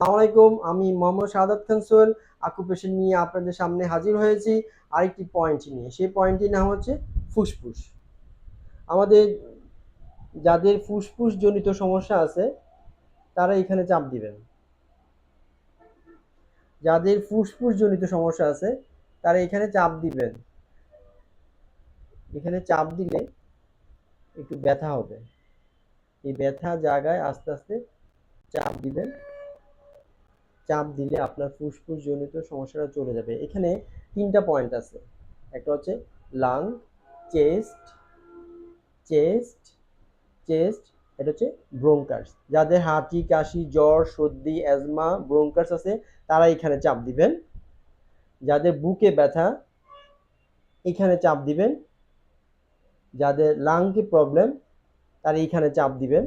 আসসালামু আলাইকুম, আমি মোহাম্মদ শাহাদাত খান সোহেল অকুপেশন নিয়ে আপনাদের সামনে হাজির হয়েছি আরেকটি পয়েন্ট নিয়ে। সেই পয়েন্টটির নাম হচ্ছে ফুসফুস। আমাদের যাদের ফুসফুস জনিত সমস্যা আছে তারা এখানে চাপ দিবেন। যাদের ফুসফুস জনিত সমস্যা আছে তারা এখানে চাপ দিবেন। এখানে চাপ দিলে একটু ব্যথা হবে। এই ব্যথা জায়গায় আস্তে আস্তে চাপ দিবেন। চাপ দিলে আপনার ফুসফুস জনিত সমস্যাটা চলে যাবে। এখানে ৩টা পয়েন্ট আছে। একটা হচ্ছে লাং, চেস্ট, চেস্ট, চেস্ট, এটা হচ্ছে ব্রোঙ্কাস। যাদের হাঁচি, কাশি, জ্বর, সর্দি, অ্যাজমা, ব্রোঙ্কাস আছে তারা এখানে চাপ দিবেন। যাদের বুকে ব্যথা এখানে চাপ দিবেন। যাদের লাংকে প্রবলেম তারা এইখানে চাপ দিবেন।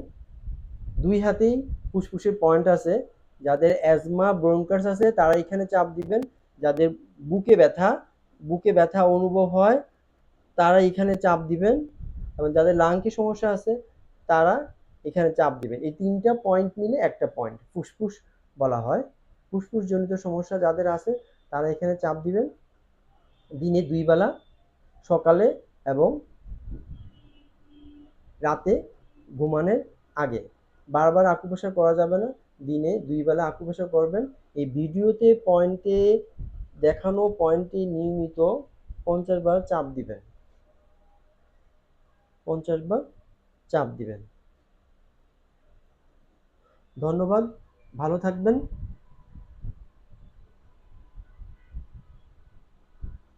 দুই হাতেই ফুসফুসের পয়েন্ট আছে। যাদের অ্যাজমা, ব্রোঙ্কাস আছে তারা এখানে চাপ দিবেন। যাদের বুকে ব্যথা, বুকে ব্যথা অনুভব হয় তারা এখানে চাপ দিবেন। এবং যাদের লাংকে সমস্যা আছে তারা এখানে চাপ দিবেন। এই ৩টা পয়েন্ট মিলে একটা পয়েন্ট ফুসফুস বলা হয়। ফুসফুস জনিত সমস্যা যাদের আছে তারা এখানে চাপ দিবেন দিনে ২ বেলা, সকালে এবং রাতে ঘুমানোর আগে। বারবার আকুপ্রেশার করা যাবে না, দিনে ২ বেলা আকুপ্রেশার করবেন। এই ভিডিওতে পয়েন্টে দেখানো পয়েন্টে নিয়মিত ৫০ বার চাপ দিবেন। ৫০ বার চাপ দিবেন। ধন্যবাদ, ভালো থাকবেন।